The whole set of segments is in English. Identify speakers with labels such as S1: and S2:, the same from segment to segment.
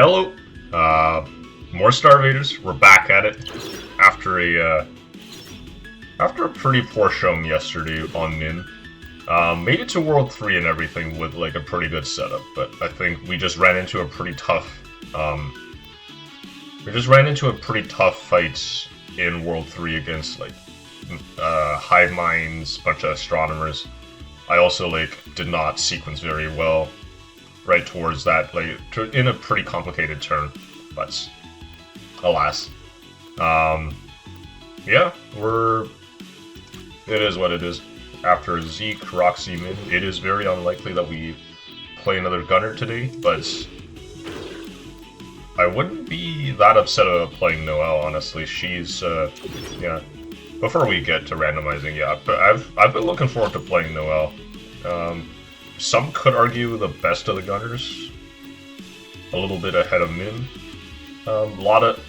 S1: Hello, more Starvaders. We're back at it after a pretty poor showing yesterday on Min. Made it to World 3 and everything with like a pretty good setup, but I think we just ran into a pretty tough fight in World 3 against like hive minds, bunch of astronomers. I also like did not sequence very well right towards that, like in a pretty complicated turn, but alas. Yeah, it is what it is. After Zeke, Roxy, Min, it is very unlikely that we play another Gunner today, but I wouldn't be that upset about playing Noelle, honestly. She's, yeah. Before we get to randomizing, yeah, but I've been looking forward to playing Noelle. Some could argue the best of the Gunners, a little bit ahead of Min. A lot of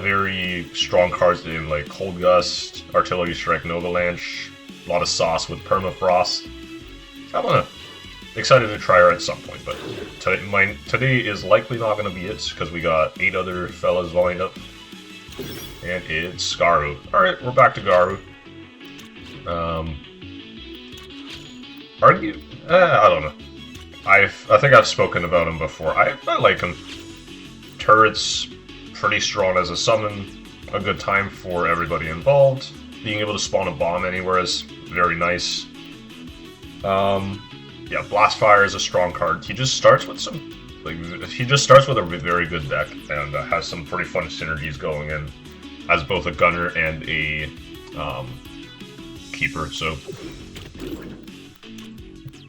S1: very strong cards in like Cold Gust, Artillery Strike, Nova Launch. A lot of sauce with Permafrost. I don't know. Excited to try her at some point, but today is likely not going to be it because we got 8 other fellas lined up, and it's Garu. All right, we're back to Garu. I don't know. I think I've spoken about him before. I like him. Turret's pretty strong as a summon. A good time for everybody involved. Being able to spawn a bomb anywhere is very nice. Yeah, Blastfire is a strong card. He just starts with a very good deck and has some pretty fun synergies going in as both a gunner and a keeper. So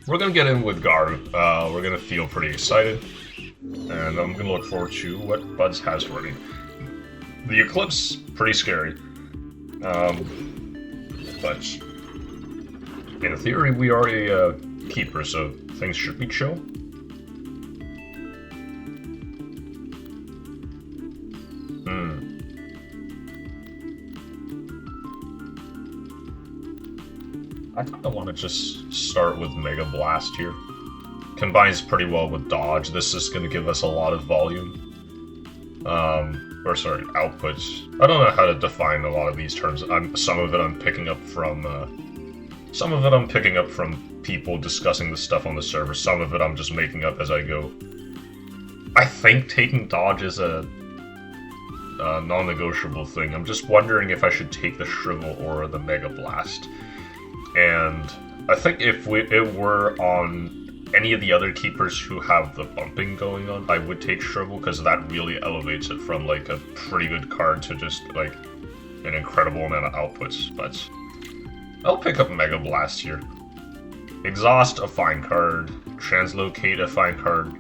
S1: we're gonna get in with Garu. We're gonna feel pretty excited, and I'm gonna look forward to what Buds has for me. The Eclipse, pretty scary. But in theory, we are a keeper, so things should be chill. I kind of want to just start with Mega Blast here. Combines pretty well with Dodge. This is going to give us a lot of volume. Outputs. I don't know how to define a lot of these terms. Some of it I'm picking up from people discussing the stuff on the server. Some of it I'm just making up as I go. I think taking dodge is a non-negotiable thing. I'm just wondering if I should take the Shrivel or the Mega Blast. And I think if it were on any of the other keepers who have the bumping going on, I would take Shrivel, because that really elevates it from like a pretty good card to just like an incredible amount of outputs. But I'll pick up Mega Blast here. Exhaust, a fine card. Translocate, a fine card.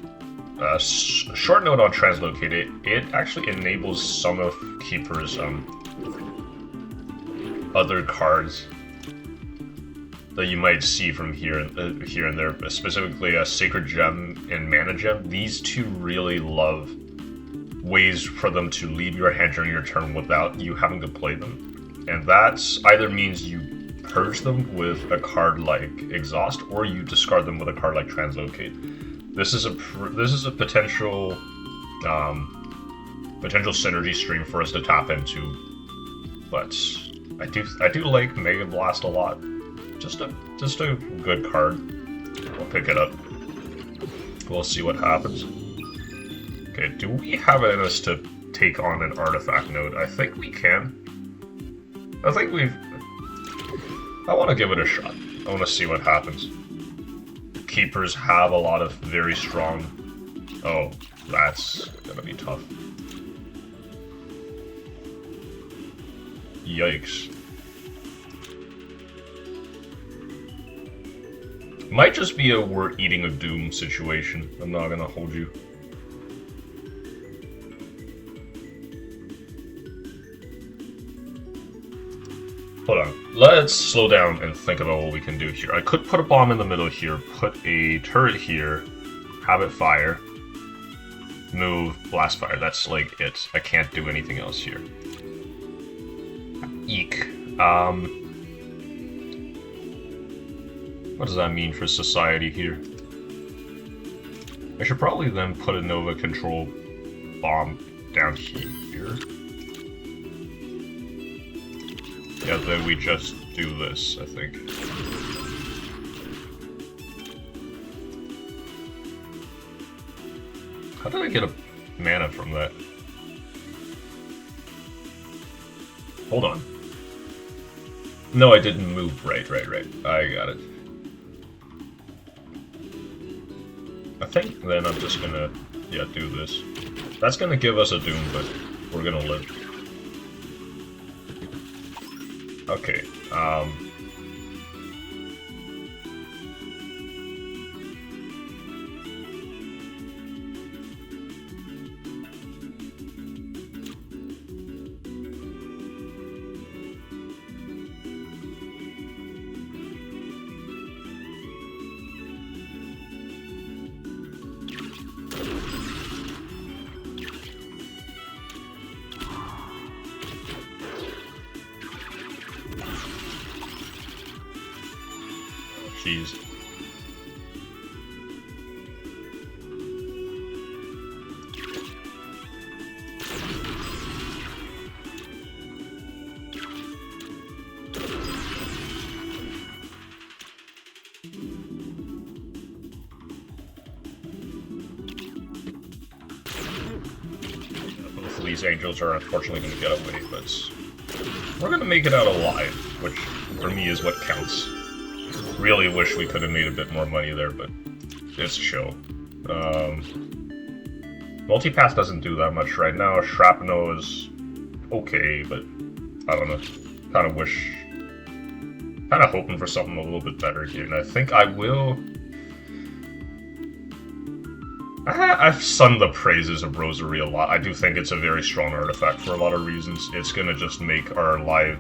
S1: Short note on Translocate, it actually enables some of Keeper's other cards that you might see from here and there, specifically a Sacred Gem and Mana Gem. These two really love ways for them to leave your hand during your turn without you having to play them, and that either means you purge them with a card like Exhaust, or you discard them with a card like Translocate. This is a potential synergy stream for us to tap into, but I do like Mega Blast a lot. Just a good card. We'll pick it up. We'll see what happens. Okay, do we have it in us to take on an artifact node? I think we can. I want to give it a shot. I want to see what happens. Keepers have a lot of very strong... Oh, that's gonna be tough. Yikes. Might just be a we're eating a doom situation. I'm not gonna hold you. Hold on. Let's slow down and think about what we can do here. I could put a bomb in the middle here, put a turret here, have it fire, move, blast fire. That's like it. I can't do anything else here. Eek. What does that mean for society here? I should probably then put a Nova control bomb down here. Yeah, then we just do this, I think. How did I get a mana from that? Hold on. No, I didn't move. Right. I got it. I think then I'm just gonna, yeah, do this. That's gonna give us a doom, but we're gonna live. Okay, jeez. Both of these angels are unfortunately going to get away, but we're going to make it out alive, which for me is what counts. Really wish we could have made a bit more money there, but it's chill. Multipass doesn't do that much right now. Shrapnel is okay, but I don't know. Kind of wish... kind of hoping for something a little bit better here, and I think I will... I've sung the praises of Rosary a lot. I do think it's a very strong artifact for a lot of reasons. It's gonna just make our life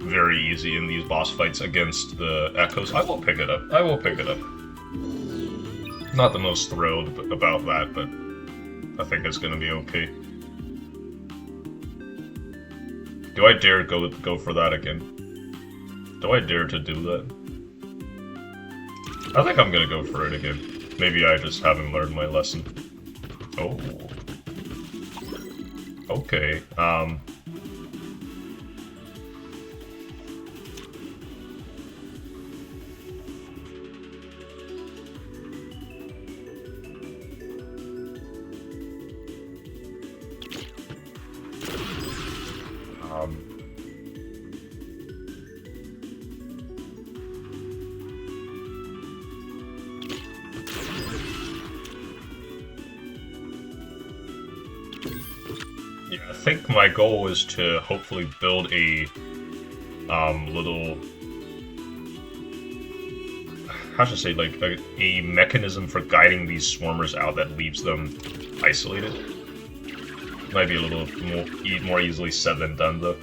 S1: very easy in these boss fights against the Echoes. I will pick it up. I will pick it up. Not the most thrilled about that, but I think it's gonna be okay. Do I dare go for that again? Do I dare to do that? I think I'm gonna go for it again. Maybe I just haven't learned my lesson. Oh. Okay, yeah, I think my goal is to hopefully build a little, how should I say, like a mechanism for guiding these swarmers out that leaves them isolated. Might be a little more easily said than done, though.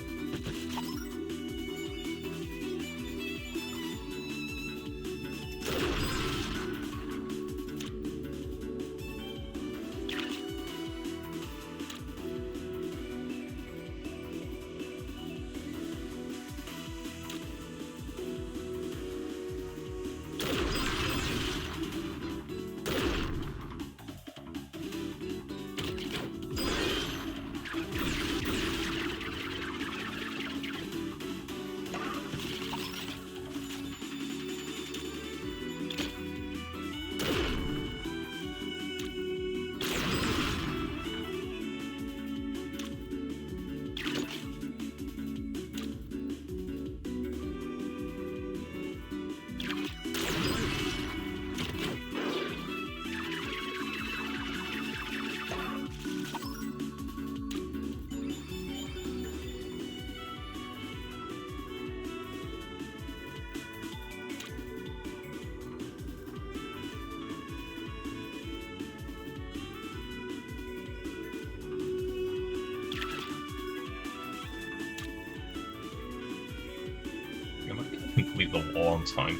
S1: Complete the wall on time.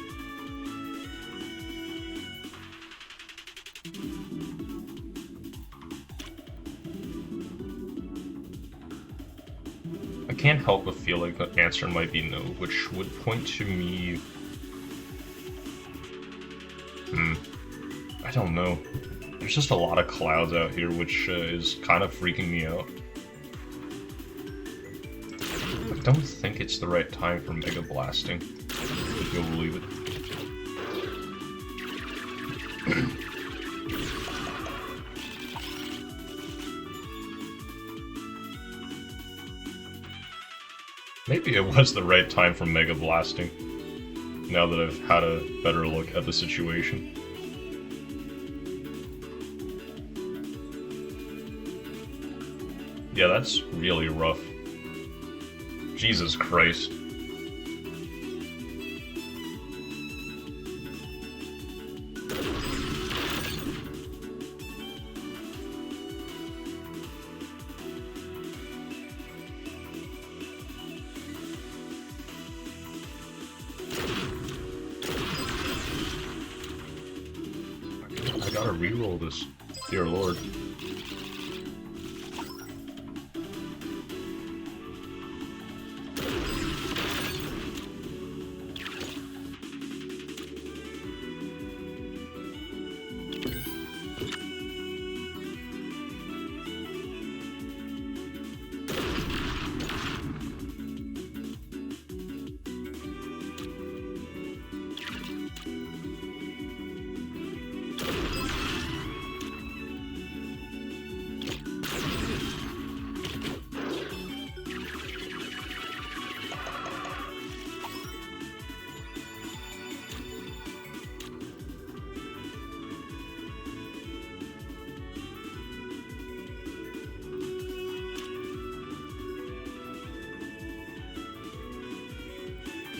S1: I can't help but feel like the answer might be no, which would point to me... I don't know. There's just a lot of clouds out here, which is kind of freaking me out. I don't think it's the right time for Mega Blasting, if you'll believe it. Maybe it was the right time for Mega Blasting, now that I've had a better look at the situation. Yeah, that's really rough. Jesus Christ. I gotta reroll this, dear lord.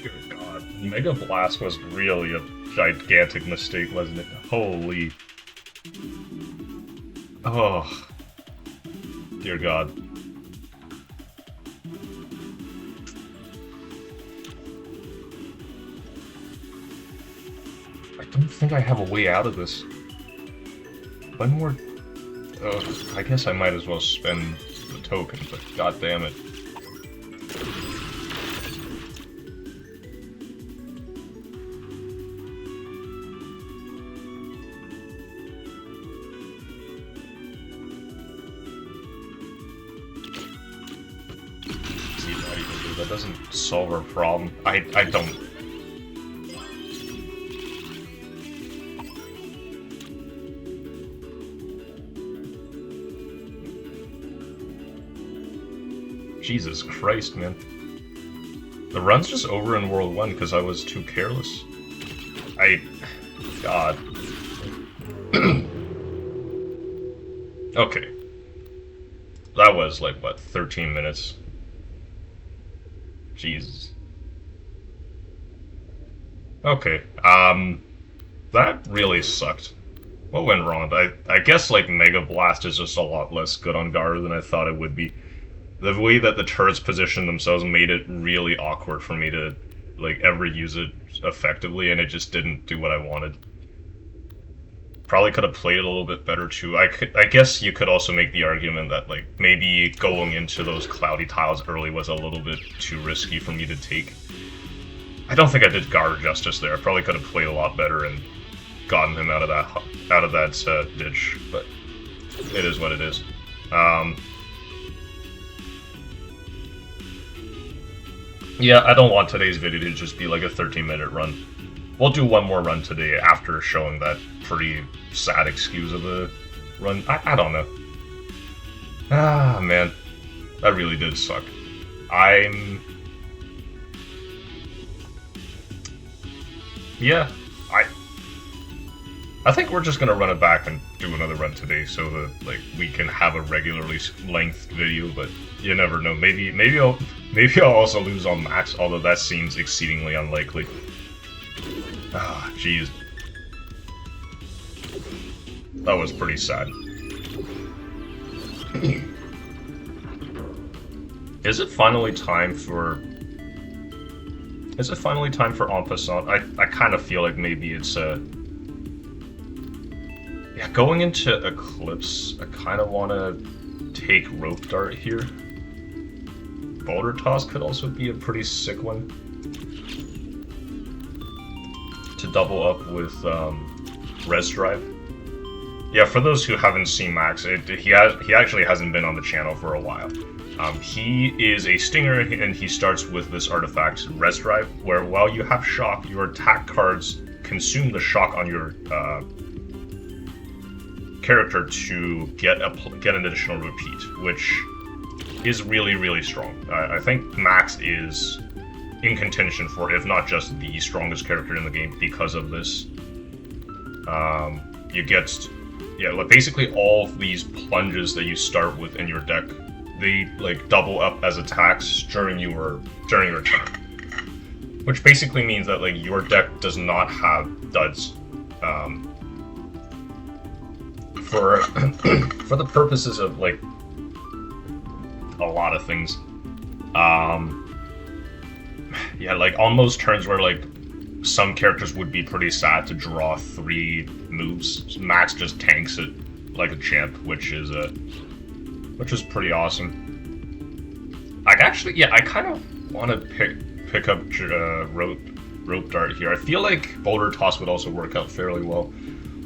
S1: Dear God, Mega Blast was really a gigantic mistake, wasn't it? Holy. Oh. Dear God. I don't think I have a way out of this. One more... I guess I might as well spend the token, but god damn it. That doesn't solve our problem. I don't... Jesus Christ, man. The run's just over in World 1 because I was too careless. God. Okay. That was like, what, 13 minutes? Jesus. Okay, that really sucked. What went wrong? I guess, like, Mega Blast is just a lot less good on Garu than I thought it would be. The way that the turrets positioned themselves made it really awkward for me to, like, ever use it effectively, and it just didn't do what I wanted. Probably could have played it a little bit better, too. I guess you could also make the argument that, like, maybe going into those cloudy tiles early was a little bit too risky for me to take. I don't think I did Garu justice there. I probably could have played a lot better and gotten him out of that ditch, but it is what it is. Yeah, I don't want today's video to just be like a 13-minute run. We'll do one more run today after showing that pretty sad excuse of a run. I don't know. Ah, man. That really did suck. Yeah, I think we're just gonna run it back and do another run today so that, like, we can have a regularly length video, but you never know. Maybe I'll also lose on max, although that seems exceedingly unlikely. Ah, jeez. That was pretty sad. Is it finally time for... Is it finally time for En Passant? I kind of feel like maybe it's yeah, going into Eclipse, I kind of want to take Rope Dart here. Boulder Toss could also be a pretty sick one. To double up with Res Drive. Yeah, for those who haven't seen Max, he actually hasn't been on the channel for a while. He is a stinger, and he starts with this artifact, Res Drive, where while you have shock, your attack cards consume the shock on your character to get an additional repeat, which is really, really strong. I think Max is in contention for, if not just the strongest character in the game, because of this. You get, like basically all of these plunges that you start with in your deck, they like double up as attacks during your turn, which basically means that like your deck does not have duds. For for the purposes of like a lot of things, yeah, like on those turns where like some characters would be pretty sad to draw 3 moves, Max just tanks it like a champ, which is pretty awesome. I kind of want to pick up rope dart here. I feel like boulder toss would also work out fairly well.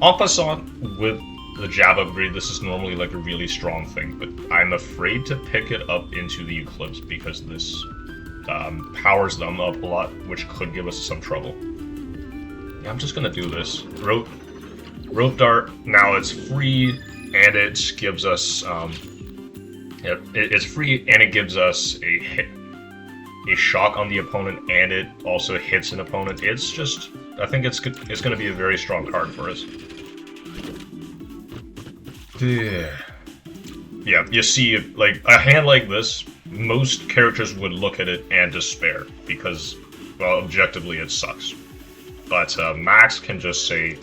S1: En passant, with the jab upgrade, this is normally like a really strong thing, but I'm afraid to pick it up into the Eclipse because this powers them up a lot, which could give us some trouble. Yeah, I'm just gonna do this. Rope dart, now it's free, and it gives us, it's free, and it gives us a shock on the opponent, and it also hits an opponent. It's just, I think it's gonna be a very strong card for us. Yeah, you see, like, a hand like this, most characters would look at it and despair, because, well, objectively it sucks. But Max can just say,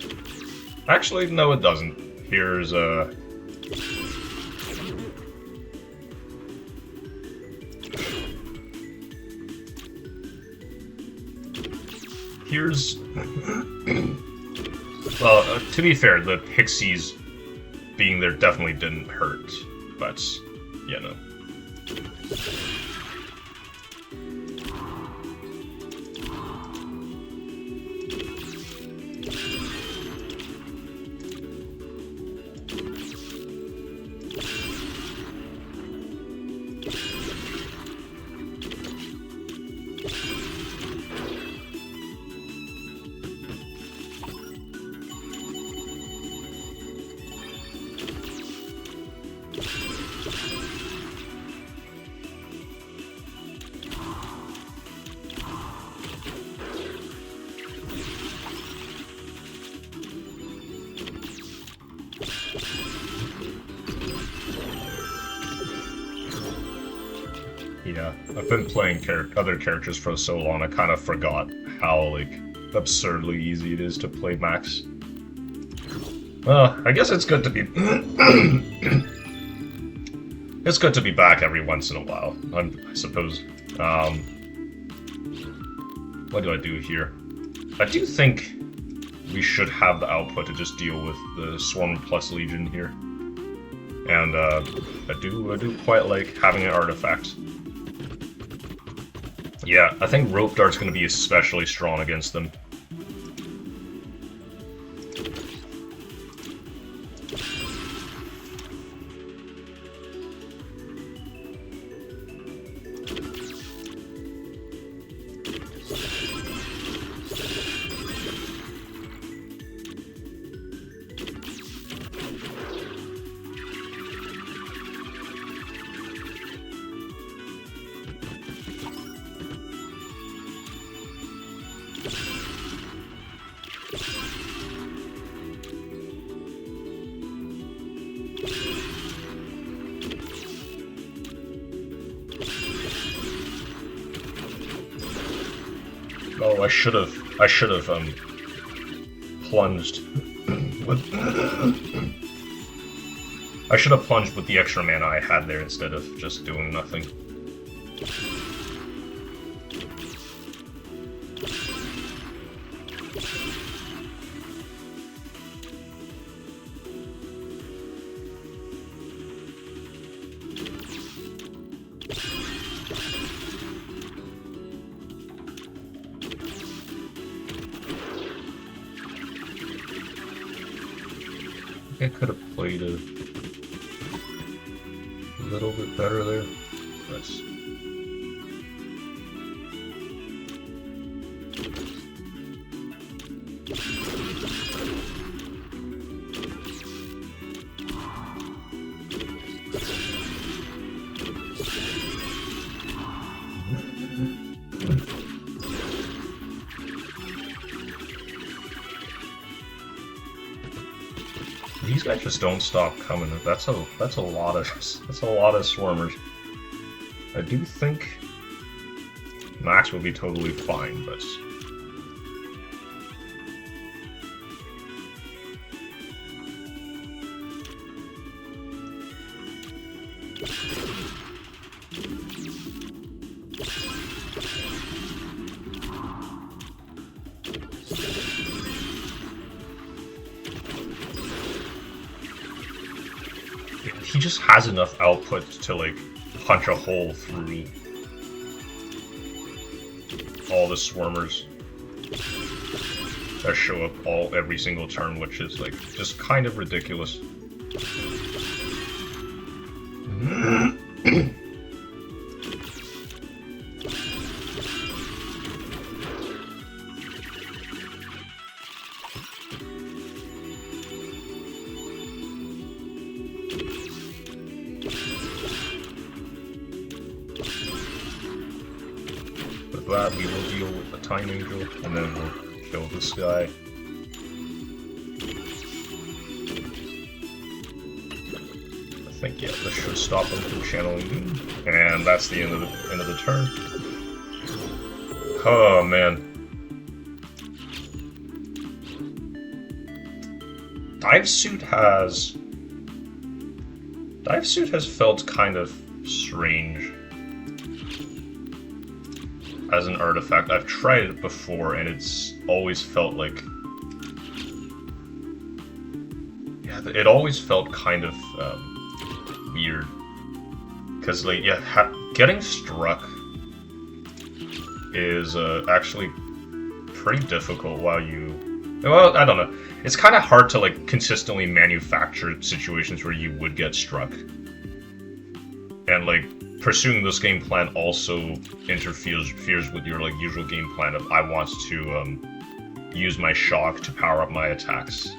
S1: actually, no it doesn't. Here's well, to be fair, the Pixies being there definitely didn't hurt, but, you know. Yeah, I've been playing other characters for so long, I kind of forgot how, like, absurdly easy it is to play Max. Well, I guess it's good to be... it's good to be back every once in a while, I suppose. What do I do here? I do think we should have the output to just deal with the Swarm plus Legion here. And, I do quite like having an artifact. Yeah, I think Rope Dart's going to be especially strong against them. Oh, I should have plunged with I should have plunged with the extra mana I had there instead of just doing nothing. I could have played a little bit better there. That's... These guys just don't stop coming. That's a lot of swarmers. I do think Max will be totally fine, but he just has enough output to like punch a hole through all the swarmers that show up every single turn, which is like just kind of ridiculous. With that, we will deal with the Time Angel, and then we'll kill this guy. I think, yeah, this should stop him from channeling. And that's the end of the turn. Oh, man. Dive Suit has felt kind of strange as an artifact. I've tried it before, and it's always felt like... yeah, it always felt kind of weird. Because, like, yeah, getting struck is actually pretty difficult while you... well, I don't know. It's kind of hard to, like, consistently manufacture situations where you would get struck. And, like, pursuing this game plan also interferes with your, like, usual game plan of I want to use my shock to power up my attacks.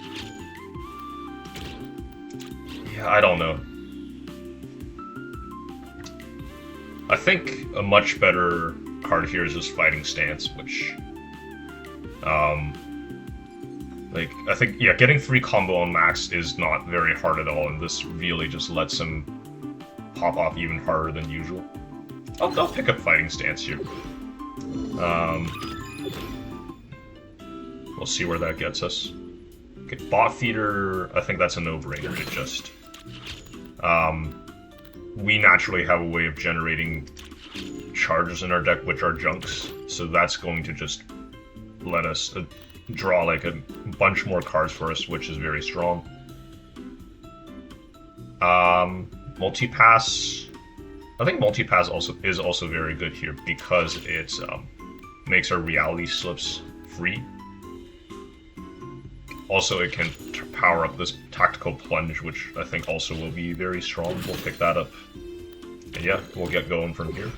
S1: Yeah, I don't know. I think a much better card here is just Fighting Stance, which... like, I think, yeah, getting 3 combo on Max is not very hard at all, and this really just lets him pop off even harder than usual. I'll pick up Fighting Stance here. We'll see where that gets us. Okay, Bot Feeder, I think that's a no-brainer. It just... we naturally have a way of generating charges in our deck, which are junks, so that's going to just let us draw like a bunch more cards for us, which is very strong. Multipass. I think Multipass is also very good here because it makes our reality slips free. Also, it can power up this Tactical Plunge, which I think also will be very strong. We'll pick that up. And yeah, we'll get going from here.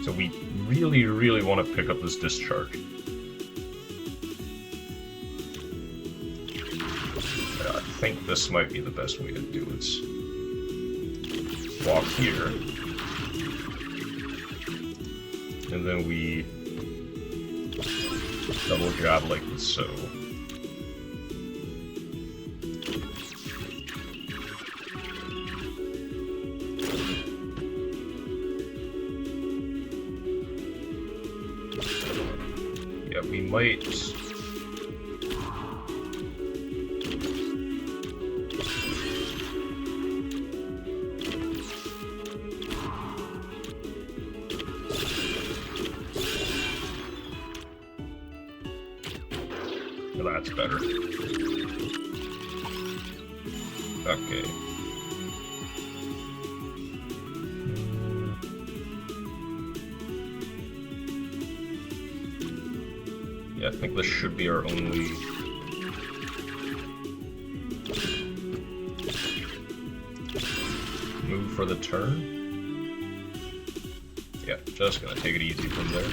S1: So we really want to pick up this Discharge. I think this might be the best way to do it. Walk here. And then we double jab like so. might... That's better. Okay. Yeah, I think this should be our only... move for the turn. Yeah, just gonna take it easy from there.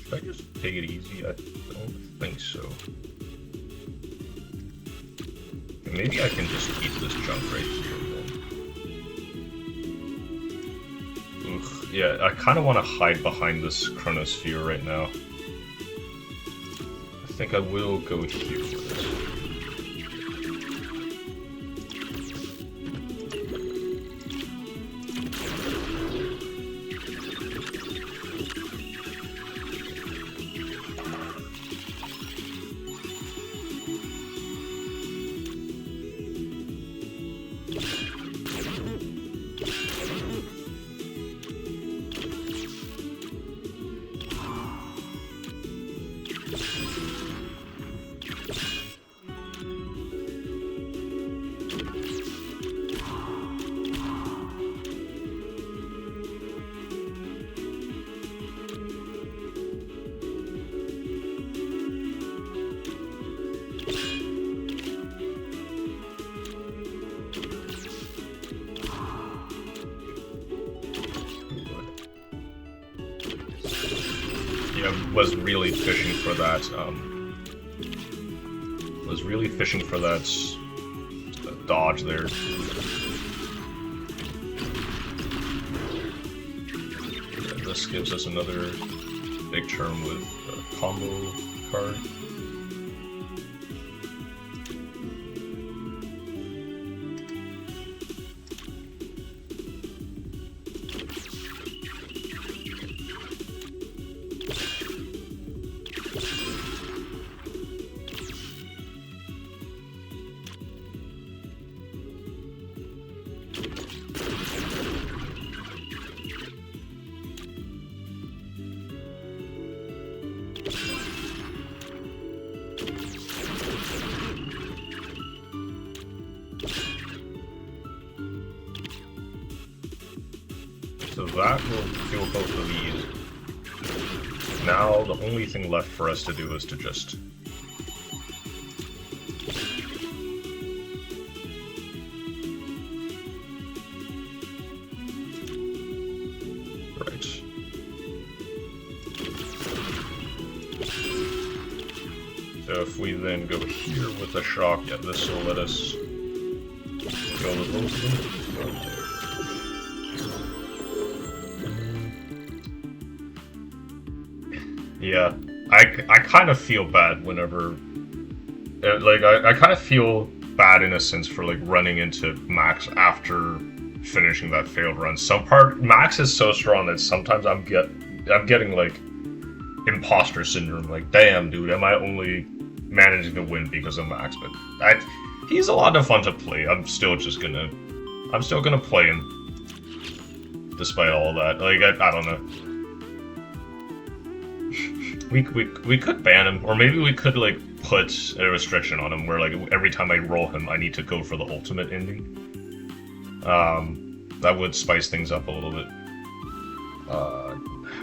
S1: Should I just take it easy? I don't think so. Maybe I can just keep this junk right here then. Ugh, yeah, I kind of want to hide behind this chronosphere right now. I think I will go here with this. Was really fishing for that, dodge there. And this gives us another big turn with a combo card. So that will kill both of these. Now the only thing left for us to do is to just... Right. So if we then go here with a shock, yeah, this will let us kill the both of them. Yeah, I kind of feel bad whenever, like, I kind of feel bad in a sense for, like, running into Max after finishing that failed run. Max is so strong that sometimes I'm getting, like, imposter syndrome, like, damn, dude, am I only managing to win because of Max? But he's a lot of fun to play. I'm still gonna play him, despite all that. Like, I don't know. We could ban him, or maybe we could, like, put a restriction on him where, like, every time I roll him, I need to go for the ultimate ending. That would spice things up a little bit.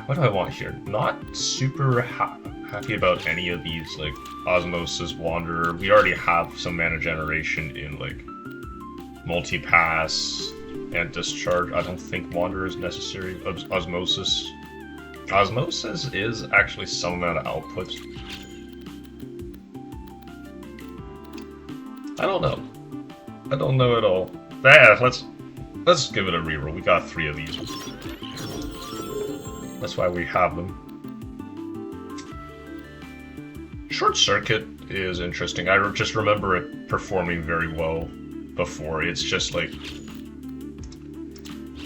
S1: What do I want here? Not super happy about any of these, like, Osmosis, Wanderer. We already have some mana generation in, like, Multipass and Discharge. I don't think Wanderer is necessary. Osmosis Osmosis is actually some amount of output. I don't know. I don't know at all. Yeah, let's give it a reroll. We got 3 of these. That's why we have them. Short Circuit is interesting. I just remember it performing very well before. It's just like,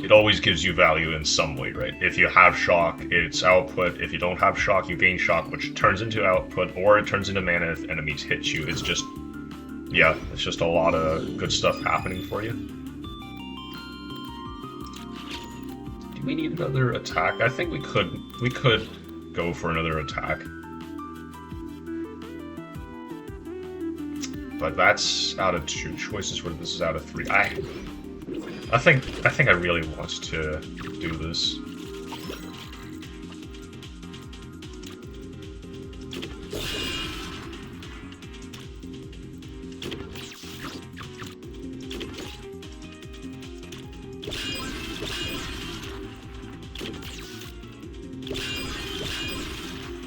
S1: it always gives you value in some way, right? If you have shock, it's output. If you don't have shock, you gain shock, which turns into output, or it turns into mana if enemies hit you. It's just, yeah, it's just a lot of good stuff happening for you. Do we need another attack? I think we could go for another attack. But that's out of 2 choices, where this is out of 3. I think I really want to do this.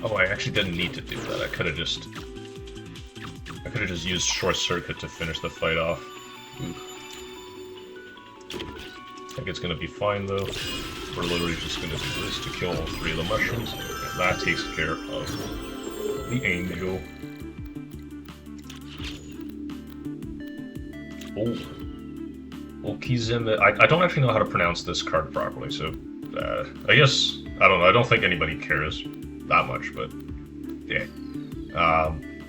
S1: Oh, I actually didn't need to do that. I could have just used Short Circuit to finish the fight off. I think it's gonna be fine though. We're literally just gonna do this to kill all 3 of the mushrooms, and that takes care of the angel. Oh, Okizeme. I don't actually know how to pronounce this card properly, so I guess I don't know. I don't think anybody cares that much, but yeah.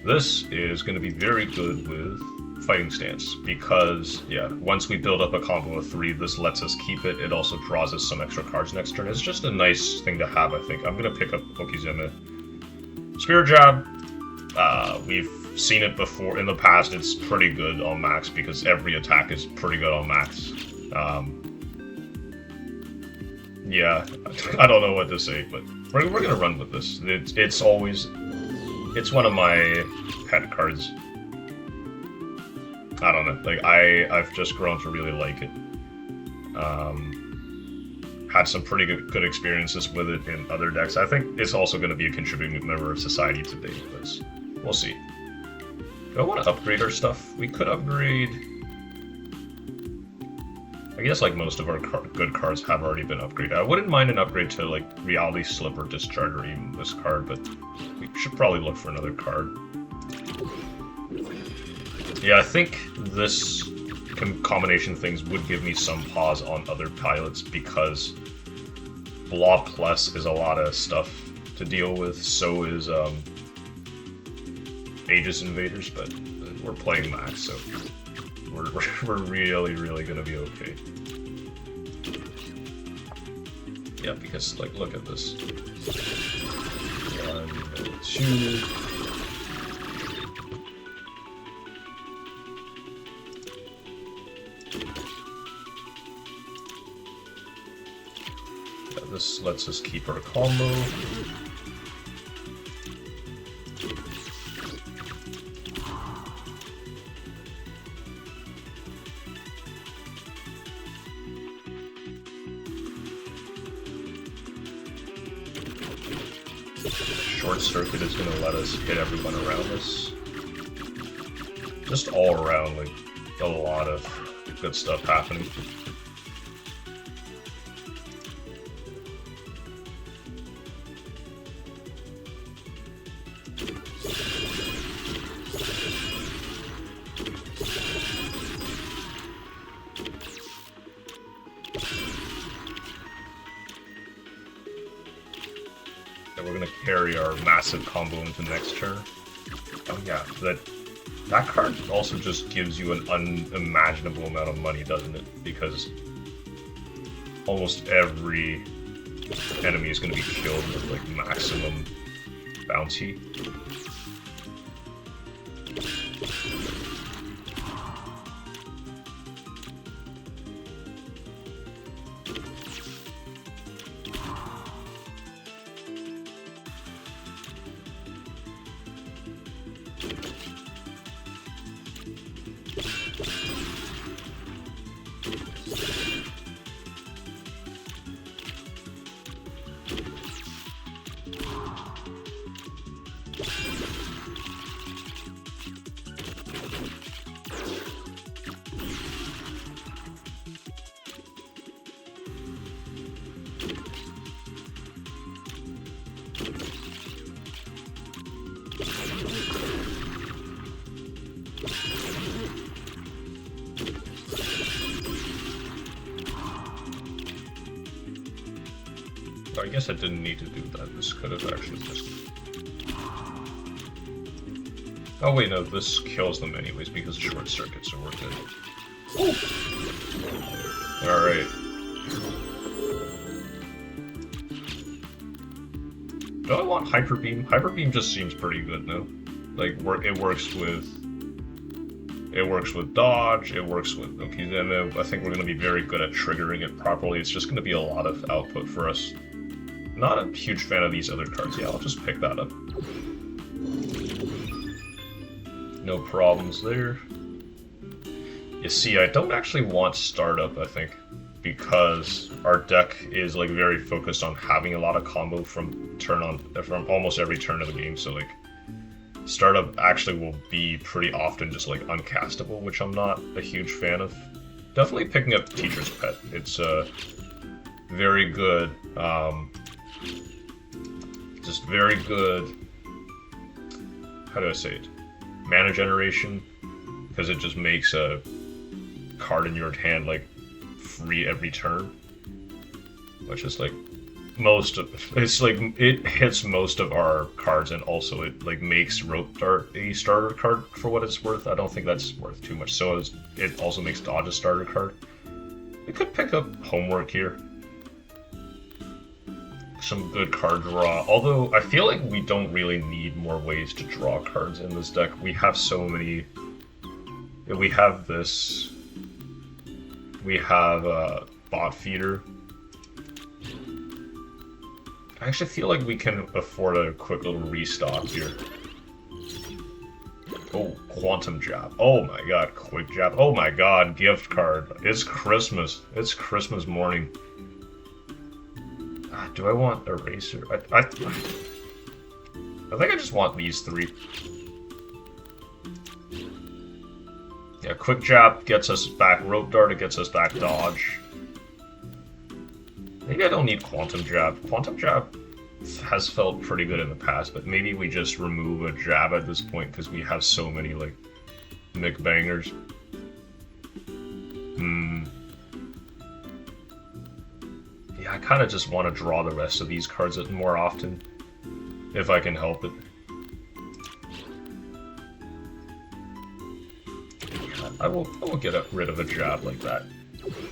S1: This is going to be very good with Fighting Stance, because, yeah, once we build up a combo of 3, this lets us keep it. It also draws us some extra cards next turn. It's just a nice thing to have, I think. I'm going to pick up Okizeme. Spirit Jab, we've seen it before in the past. It's pretty good on max, because every attack is pretty good on max. Yeah, I don't know what to say, but we're going to run with this. It's one of my pet cards. I don't know, like, I've just grown to really like it. Had some pretty good experiences with it in other decks. I think it's also going to be a contributing member of society today, but we'll see. Do I want to upgrade our stuff? We could upgrade... I guess like most of our good cards have already been upgraded. I wouldn't mind an upgrade to like Reality Slip or Discharge, or even this card, but we should probably look for another card. Yeah, I think this combination of things would give me some pause on other pilots, because Blah Plus is a lot of stuff to deal with, so is Aegis Invaders, but we're playing max, so we're really gonna be okay. Yeah, because, like, look at this. 1, 2... Yeah, this lets us keep our combo. Short Circuit is going to let us hit everyone around us. Just all around, like, a lot of good stuff happening. We're gonna carry our massive combo into next turn. Oh yeah, that card also just gives you an unimaginable amount of money, doesn't it? Because almost every enemy is gonna be killed with like maximum bounty. I guess I didn't need to do that. This could have actually just... Oh wait, no, this kills them anyways because of short circuit, so we're good. Alright. Do I want Hyper Beam? Hyper Beam just seems pretty good now. Like, it works with dodge, it works with... Okay, then I think we're going to be very good at triggering it properly. It's just going to be a lot of output for us. Not a huge fan of these other cards. Yeah, I'll just pick that up. No problems there. You see, I don't actually want Startup, I think, because our deck is like very focused on having a lot of combo from almost every turn of the game, so like Startup actually will be pretty often just like uncastable, which I'm not a huge fan of. Definitely picking up Teacher's Pet. It's very good, just very good, how do I say it? Mana generation, because it just makes a card in your hand like free every turn, which is like it hits most of our cards, and also it like makes Rope Dart a starter card for what it's worth. I don't think that's worth too much. So it also makes Dodge a starter card. We could pick up Homework here. Some good card draw, although I feel like we don't really need more ways to draw cards in this deck. We have so many. We have this. We have Bot Feeder. I actually feel like we can afford a quick little restock here. Oh, Quantum Jab. Oh my god, Quick Jab. Oh my god, gift card. It's Christmas. It's Christmas morning. Do I want Eraser? I think I just want these three. Yeah, Quick Jab gets us back Rope Dart, it gets us back Dodge. Maybe I don't need Quantum Jab. Quantum Jab has felt pretty good in the past, but maybe we just remove a jab at this point because we have so many, like, McBangers. Yeah, I kind of just want to draw the rest of these cards more often, if I can help it. I will get rid of a jab like that.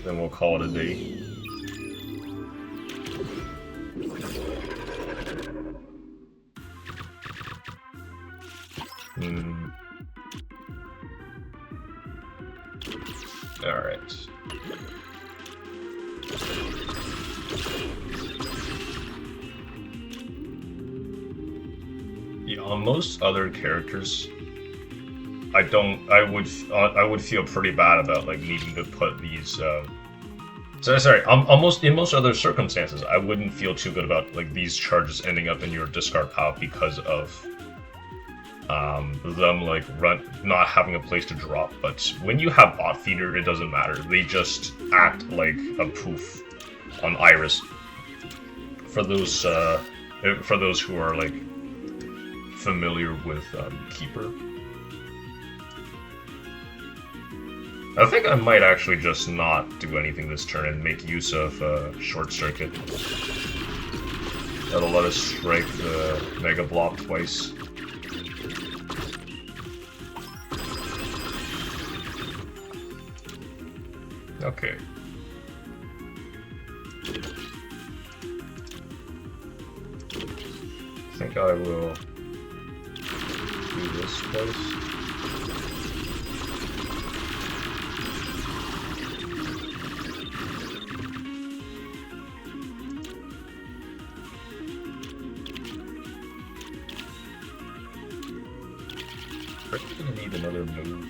S1: Then we'll call it a day. Alright. Yeah, on most other characters, I would feel pretty bad about like needing to put these. In most other circumstances, I wouldn't feel too good about like these charges ending up in your discard pile because of them like not having a place to drop. But when you have Bot Feeder, it doesn't matter. They just act like a poof on Iris. For those who are like familiar with Keeper. I think I might actually just not do anything this turn and make use of Short Circuit. That'll let us strike the Mega Blob twice. Okay. I think I will do this twice. I'm gonna need another move.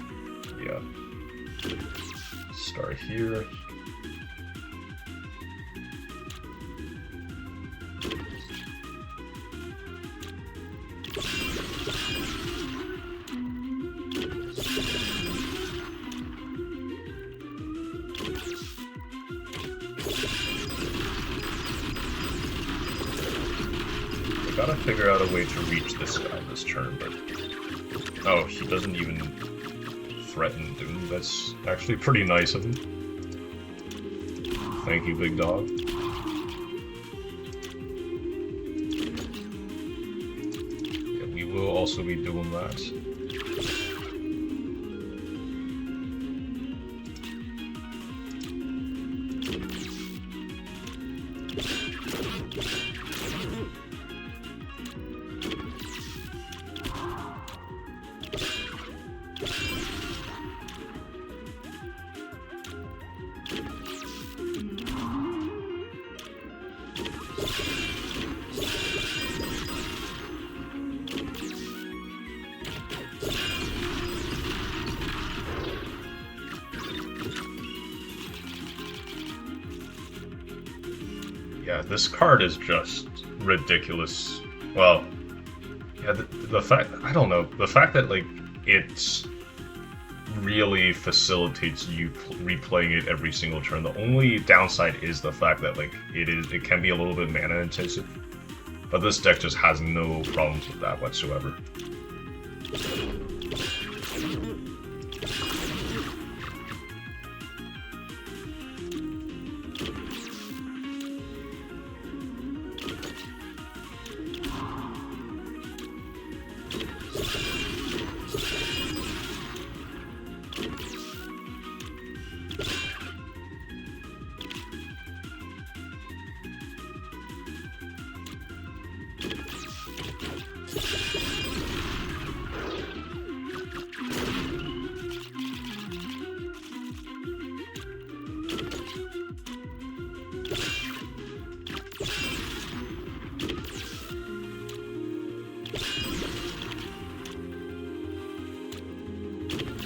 S1: Yeah. Start here. I gotta figure out a way to reach this guy this turn, but... Oh, he doesn't even threaten Doom. That's actually pretty nice of him. Thank you, big dog. also be doing that. Yeah, this card is just ridiculous. Well, yeah, the fact, I don't know, the fact that, like, it's really facilitates you replaying it every single turn. The only downside is the fact that, like, it can be a little bit mana intensive, but this deck just has no problems with that whatsoever.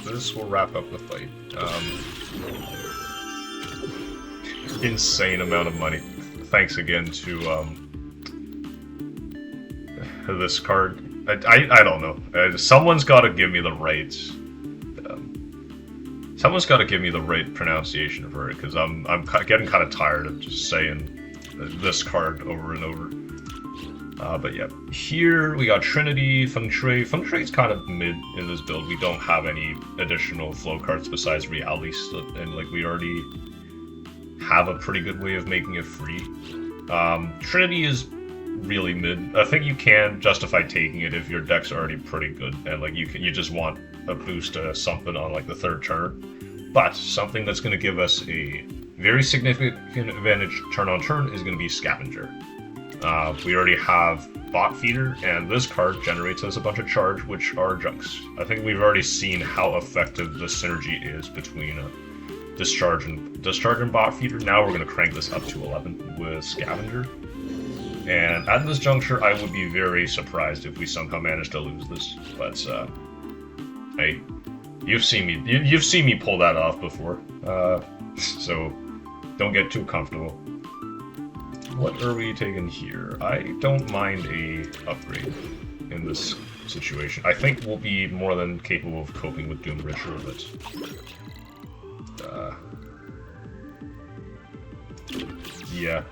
S1: This will wrap up the fight. Insane amount of money. Thanks again to this card. I don't know. Someone's got to give me the right. Someone's got to give me the right pronunciation for it, because I'm getting kind of tired of just saying this card over and over. But yeah, here we got Trinity, Feng Shui. Feng Shui is kind of mid in this build. We don't have any additional flow cards besides Reality, and like we already have a pretty good way of making it free. Trinity is really mid. I think you can justify taking it if your deck's already pretty good, and like you just want a boost to something on like the third turn. But something that's going to give us a very significant advantage turn on turn is going to be Scavenger. We already have Bot Feeder, and this card generates us a bunch of charge, which are junks. I think we've already seen how effective the synergy is between Discharge and Bot Feeder. Now we're going to crank this up to 11 with Scavenger. And at this juncture, I would be very surprised if we somehow manage to lose this. But hey, you've seen me pull that off before, so don't get too comfortable. What are we taking here? I don't mind a upgrade in this situation. I think we'll be more than capable of coping with Doom Ritual, but yeah.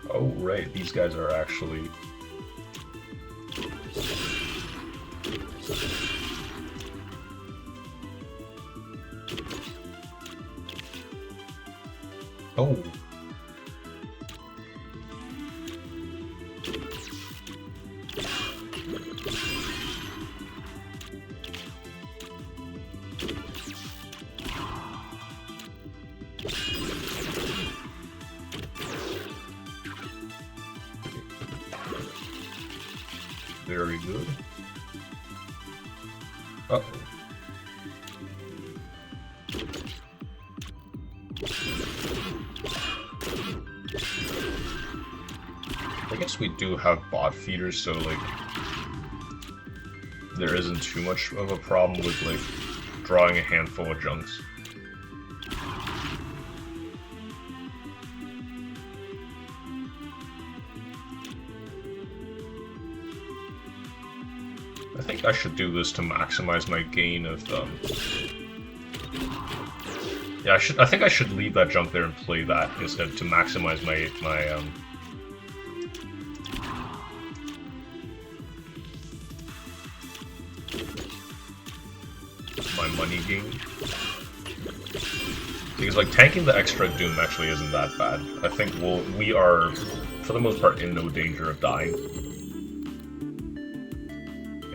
S1: Oh right, these guys are actually oh. Very good. Uh-oh. I guess we do have bot feeders, so like there isn't too much of a problem with like drawing a handful of junks. I think I should do this to maximize my gain of yeah, I think I should leave that junk there and play that instead to maximize my money. money gain. Because like tanking the extra doom actually isn't that bad. I think we are, for the most part, in no danger of dying.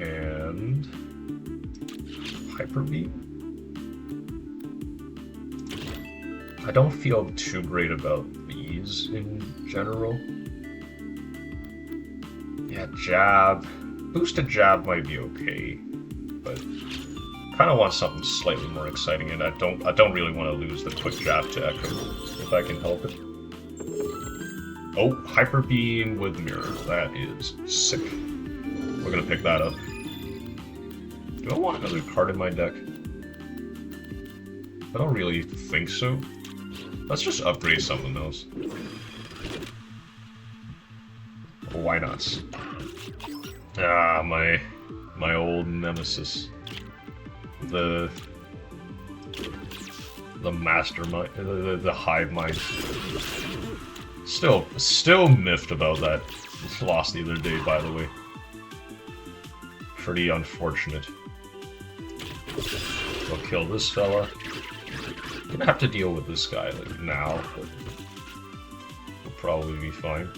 S1: And Hyper Beam. I don't feel too great about these in general. Yeah, jab. Boosted jab might be okay, but kind of want something slightly more exciting, and I don't really want to lose the quick jab to Echo if I can help it. Oh, Hyper Beam with Mirror. That is sick. We're gonna pick that up. Do I want another card in my deck? I don't really think so. Let's just upgrade something else. Why not? Ah, my old nemesis. The mastermind, the hive mind. Still miffed about that loss the other day, by the way. Pretty unfortunate. We'll kill this fella. Gonna have to deal with this guy like now, but we'll probably be fine.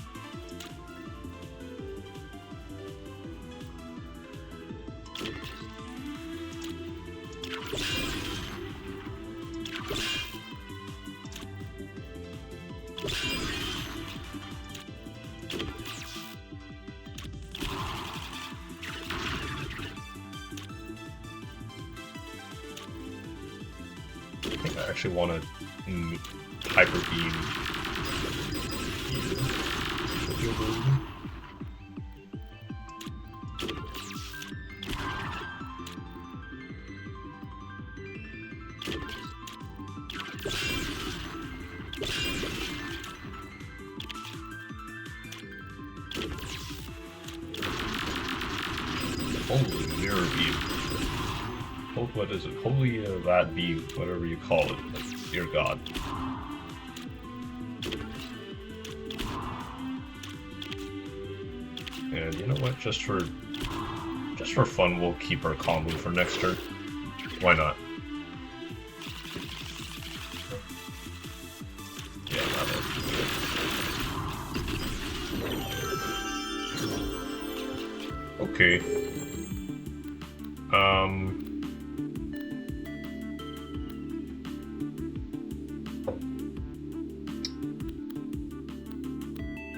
S1: I actually want to Hyper Beam. Holy Mirror Beam. What is it? Holy that beam, whatever you call it. Like, dear God. And you know what? Just for fun, we'll keep our combo for next turn. Why not? Yeah, that'll do it. Okay.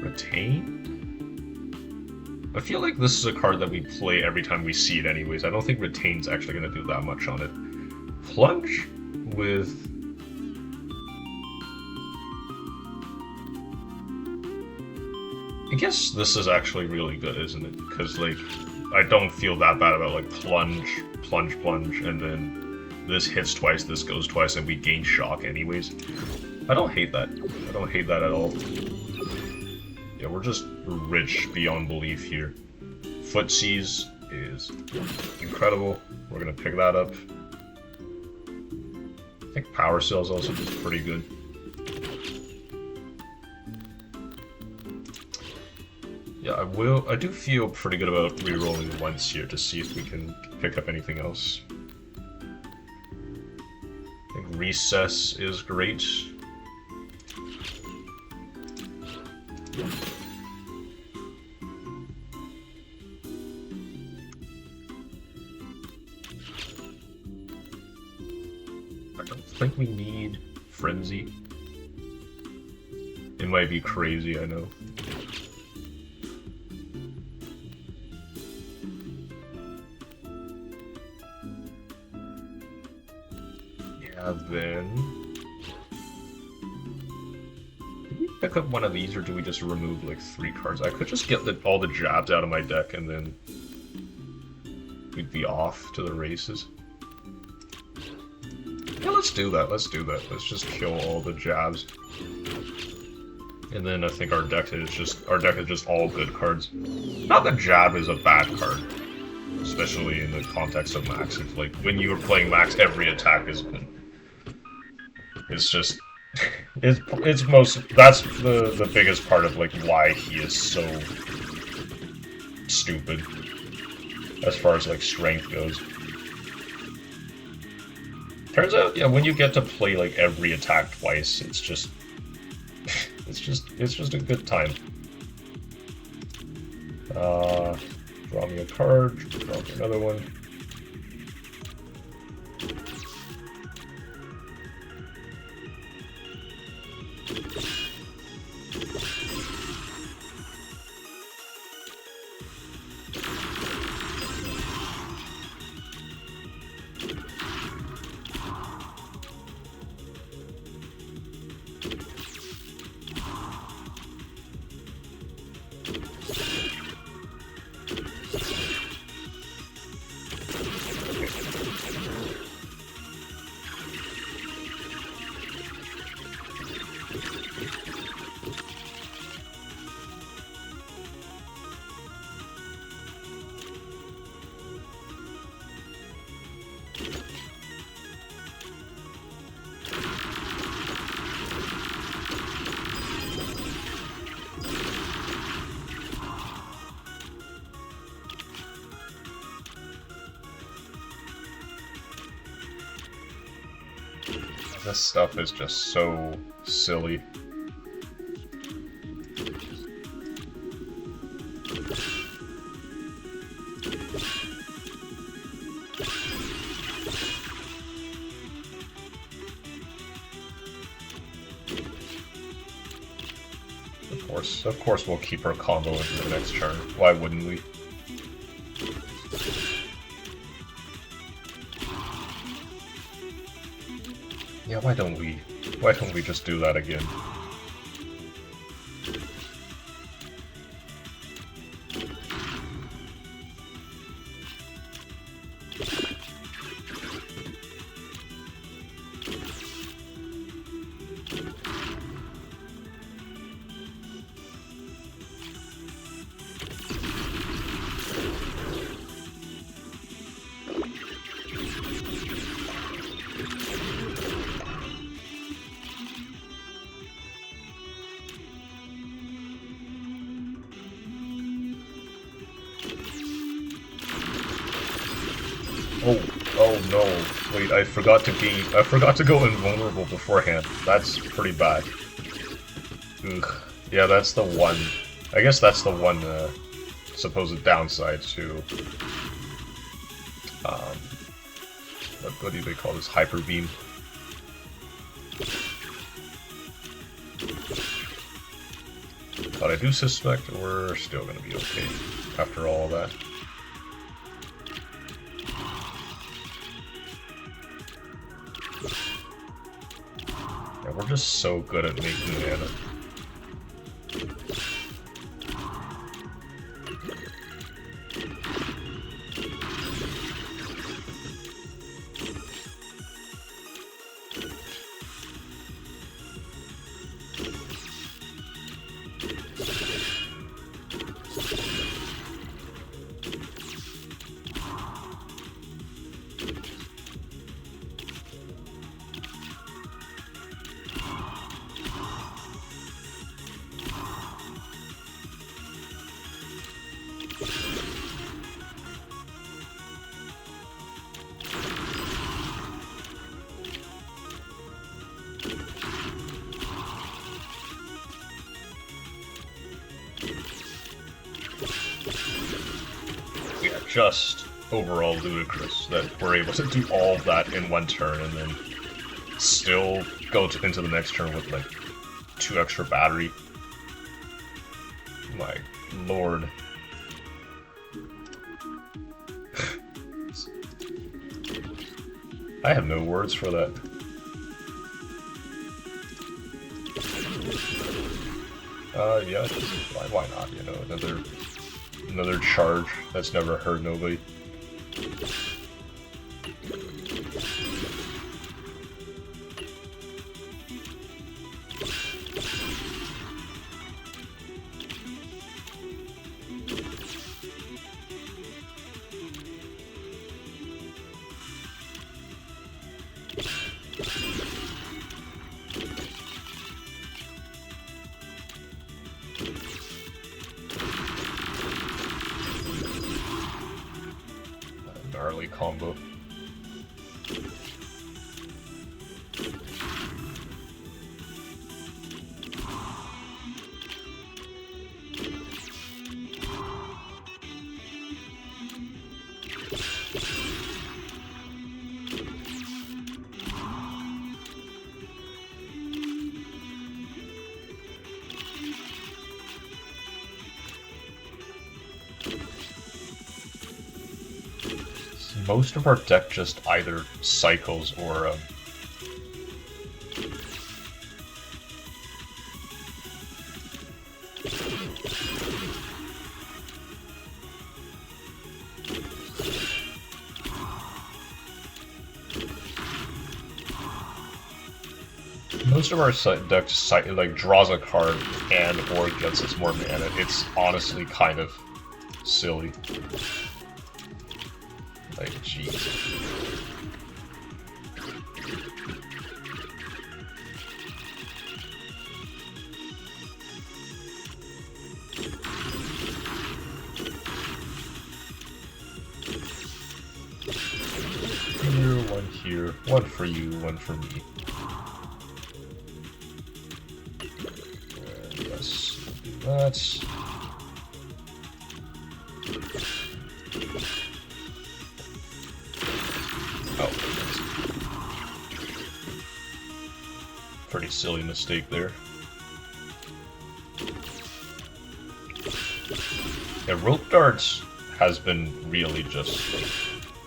S1: Retained? I feel like this is a card that we play every time we see it anyways. I don't think Retained's actually going to do that much on it. Plunge with... I guess this is actually really good, isn't it? Because, like, I don't feel that bad about, like, plunge, and then this hits twice, this goes twice, and we gain shock anyways. I don't hate that. I don't hate that at all. Yeah, we're just rich beyond belief here. Footsies is incredible. We're gonna pick that up. I think Power Cell's also just pretty good. Yeah, I do feel pretty good about rerolling once here to see if we can pick up anything else. I think Recess is great. I don't think we need Frenzy. It might be crazy, I know. Yeah, then... do we pick up one of these, or do we just remove, like, 3 cards? I could just get all the jabs out of my deck, and then we'd be off to the races. Yeah, let's do that, let's just kill all the jabs. And then I think our deck is just all good cards. Not that jab is a bad card, especially in the context of Max. If, like, when you were playing Max, every attack is good. It's just, that's the biggest part of, like, why he is so stupid as far as, like, strength goes. Turns out, yeah, when you get to play like every attack twice, it's just it's just a good time. Draw me a card, draw me another one. This stuff is just so silly. Of course we'll keep our combo into the next turn. Why wouldn't we? Yeah, why don't we just do that again? Oh no. Wait, I forgot to go invulnerable beforehand. That's pretty bad. Ugh. Yeah, that's the one. I guess that's the one supposed downside to what do they call this? Hyper beam. But I do suspect we're still gonna be okay after all that. Yeah, we're just so good at making mana. Just overall ludicrous that we're able to do all of that in one turn and then still go into the next turn with like 2 extra battery. My lord. I have no words for that. Yeah, why not, you know, another charge that's never hurt nobody. Gnarly combo. most of our deck just either cycles or most of our decks like draws a card and or gets us more mana. It's honestly kind of silly. Like, jeez. Here, one for you, one for me. Yes, we'll do that. Oh, pretty silly mistake there. Yeah, rope darts has been really just like,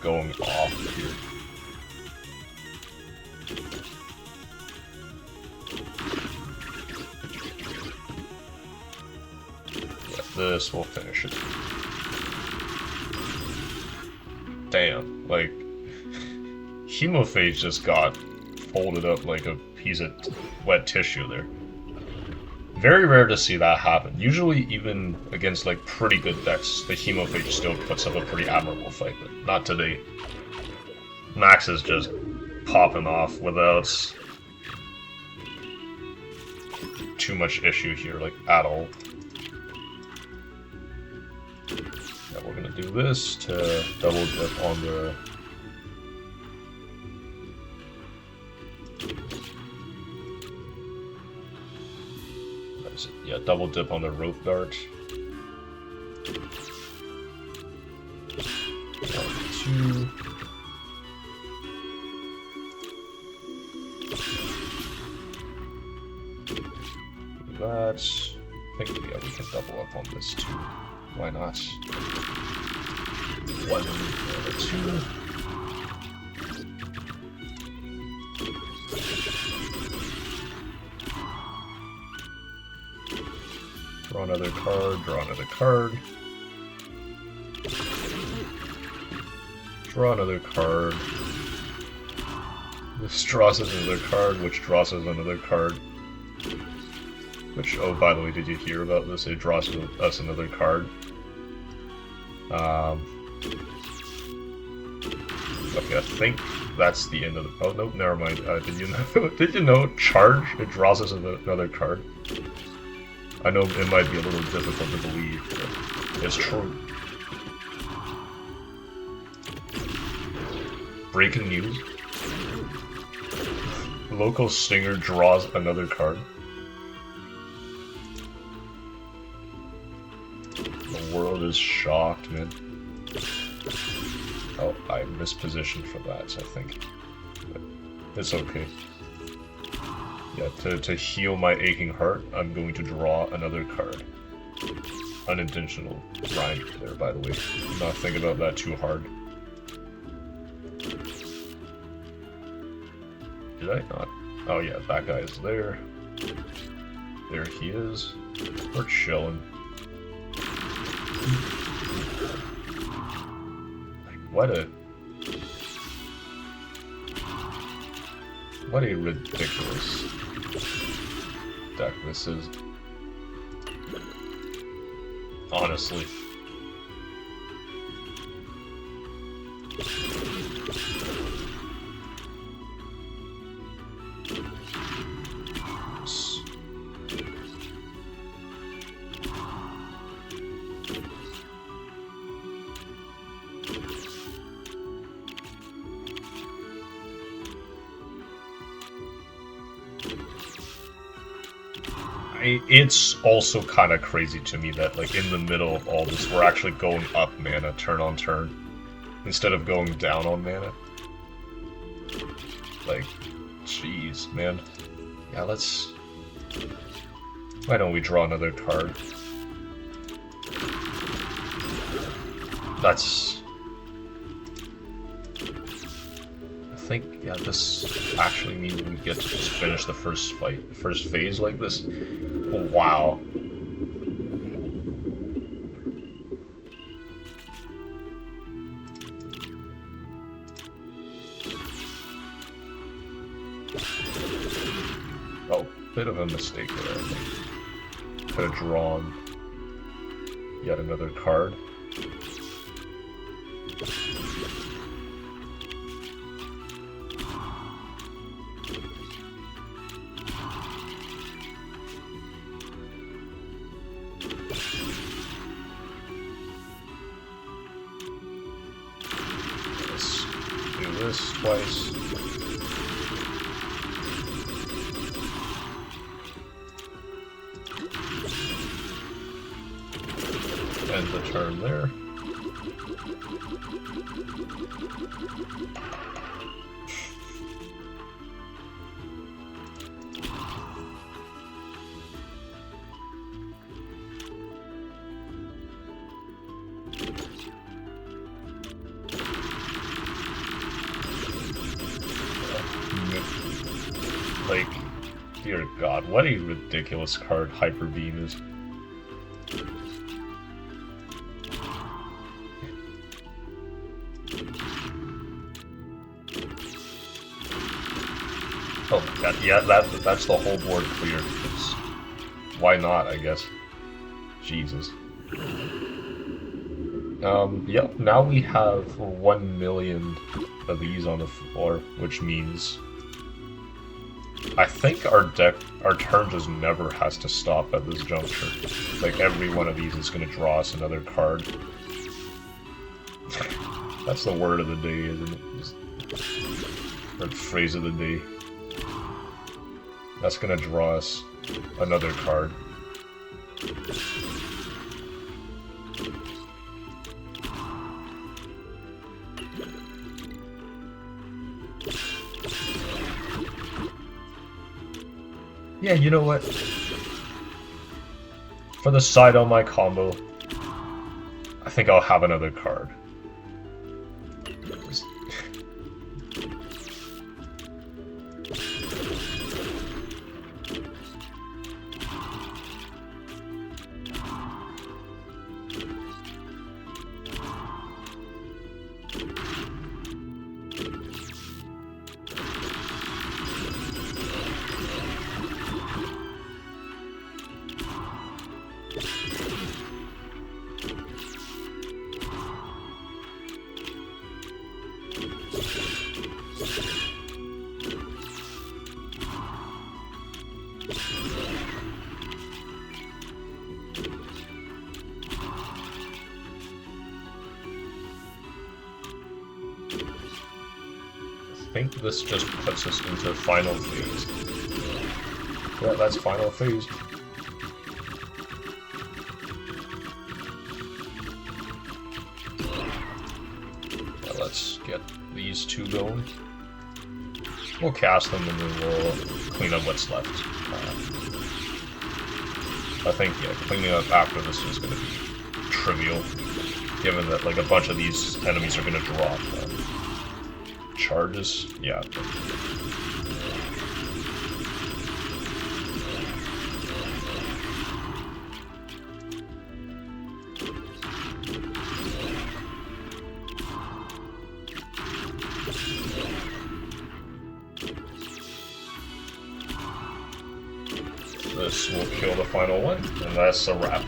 S1: going off here. This will finish it. Damn, like Hemophage just got folded up like a piece of wet tissue there. Very rare to see that happen. Usually even against like pretty good decks, the Hemophage still puts up a pretty admirable fight, but not today. Max is just popping off without too much issue here, like at all. We're gonna do this to double dip on the double dip on the rope dart. 1, 2. That. I think we can double up on this too. Why not? 1, 2. Draw another card, draw another card. Draw another card. This draws us another card, which draws us another card. Which, oh, by the way, did you hear about this? It draws us another card. Okay, I think that's the end of the... Oh, no, never mind. Did you know? Did you know? Charge, it draws us another card. I know it might be a little difficult to believe, but it's true. Breaking news. Local Stinger draws another card. The world is shocked, man. Oh, I mispositioned for that, I think. But it's okay. Yeah, to heal my aching heart, I'm going to draw another card. Unintentional rhyme there, by the way. Do not think about that too hard. Did I not? Oh yeah, that guy is there. There he is. We're chilling. Like, what a ridiculous deck this is. Honestly. It's also kind of crazy to me that, like, in the middle of all this, we're actually going up mana turn on turn, instead of going down on mana. Like, jeez, man. Yeah, let's... Why don't we draw another card? think, yeah, this actually means we get to just finish the first phase like this. Wow. Oh, bit of a mistake there, I think. Could have drawn yet another card. Let's do this twice. End the turn there. Like, dear God, what a ridiculous card Hyper Beam is. Oh, yeah, that's the whole board clear. Why not, I guess. Jesus. Yep, now we have 1 million of these on the floor, which means I think our turn just never has to stop at this juncture. Like, every one of these is going to draw us another card. That's the word of the day, isn't it? Or phrase of the day. That's going to draw us another card. Yeah, you know what? For the side on my combo, I think I'll have another card. I think this just puts us into final phase. Yeah, that's final phase. Yeah, let's get these two going. We'll cast them and then we'll clean up what's left. I think, yeah, cleaning up after this is going to be trivial, given that like a bunch of these enemies are going to drop. Charges? Yeah. This will kill the final one, and that's a wrap.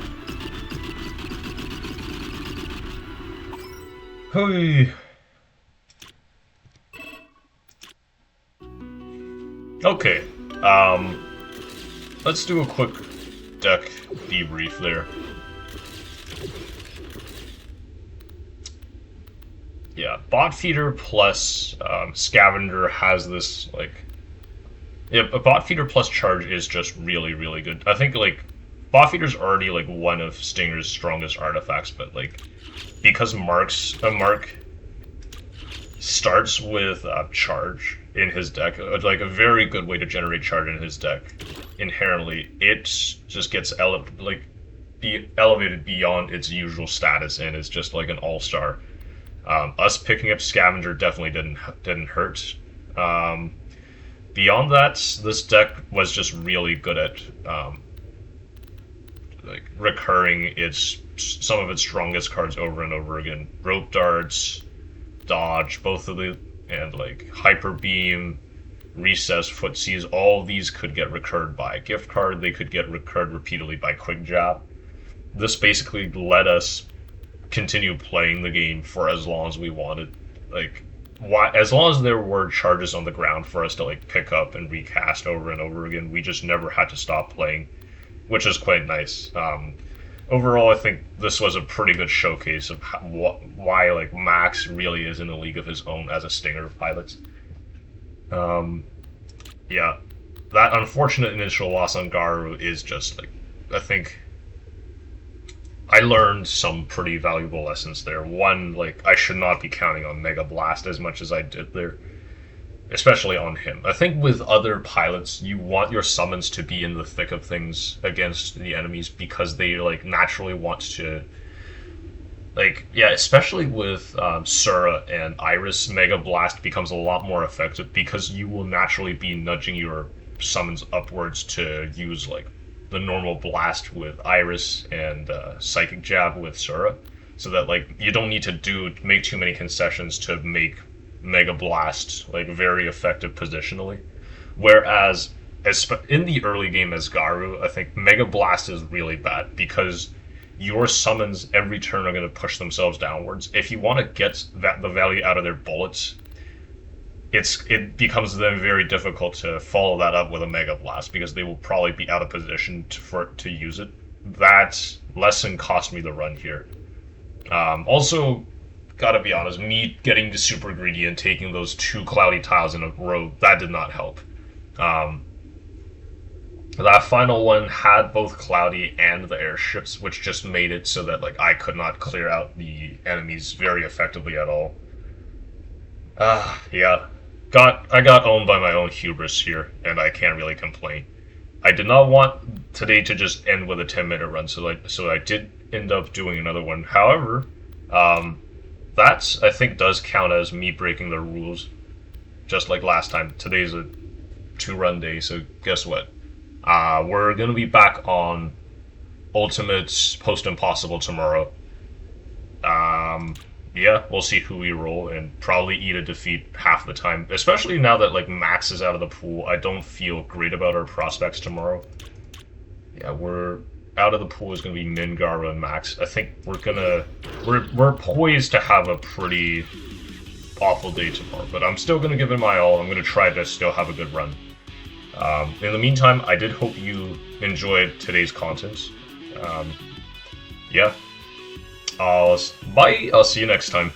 S1: Hey. Okay, let's do a quick deck debrief there. Yeah, Bot Feeder plus Scavenger has this, like... Yeah, a Bot Feeder plus Charge is just really, really good. I think, like, Bot Feeder's already, like, one of Stinger's strongest artifacts, but, like, because Mark starts with Charge in his deck, like a very good way to generate charge in his deck. Inherently, it just gets elevated beyond its usual status and is just like an all-star. Us picking up Scavenger definitely didn't hurt. Beyond that, this deck was just really good at like recurring some of its strongest cards over and over again. Rope darts, dodge, both of the and like hyper beam, recess, footsies. All of these could get recurred by gift card. They could get recurred repeatedly by quick jab. This basically let us continue playing the game for as long as we wanted. Like, as long as there were charges on the ground for us to like pick up and recast over and over again, we just never had to stop playing, which is quite nice. Overall, I think this was a pretty good showcase of why like Max really is in a league of his own as a Stinger pilot. Yeah, that unfortunate initial loss on Garu is just like, I think I learned some pretty valuable lessons there. One, like, I should not be counting on Mega Blast as much as I did there, especially on him. I think with other pilots, you want your summons to be in the thick of things against the enemies because they like naturally want to, like, yeah, especially with Sura and Iris, Mega Blast becomes a lot more effective because you will naturally be nudging your summons upwards to use like the normal blast with Iris and Psychic Jab with Sura, so that like you don't need to make too many concessions to make Mega Blast like very effective positionally. Whereas in the early game as Garu, I think Mega Blast is really bad because your summons every turn are going to push themselves downwards. If you want to get the value out of their bullets, it becomes then very difficult to follow that up with a Mega Blast because they will probably be out of position to use it. That lesson cost me the run here. Also, gotta be honest, me getting the super greedy and taking those 2 cloudy tiles in a row, that did not help. That final one had both cloudy and the airships, which just made it so that like I could not clear out the enemies very effectively at all. Yeah. I got owned by my own hubris here, and I can't really complain. I did not want today to just end with a 10-minute run, so I did end up doing another one. However, that I think does count as me breaking the rules, just like last time. Today's a 2-run day, so guess what? We're gonna be back on Ultimates Post Impossible tomorrow. Yeah, we'll see who we roll and probably eat a defeat half the time. Especially now that like Max is out of the pool, I don't feel great about our prospects tomorrow. Yeah, we're out of the pool is gonna be Min, Gara, and Max. I think we're poised to have a pretty awful day tomorrow, but I'm still gonna give it my all. I'm gonna try to still have a good run. In the meantime, I did hope you enjoyed today's content. Yeah. Bye. I'll see you next time.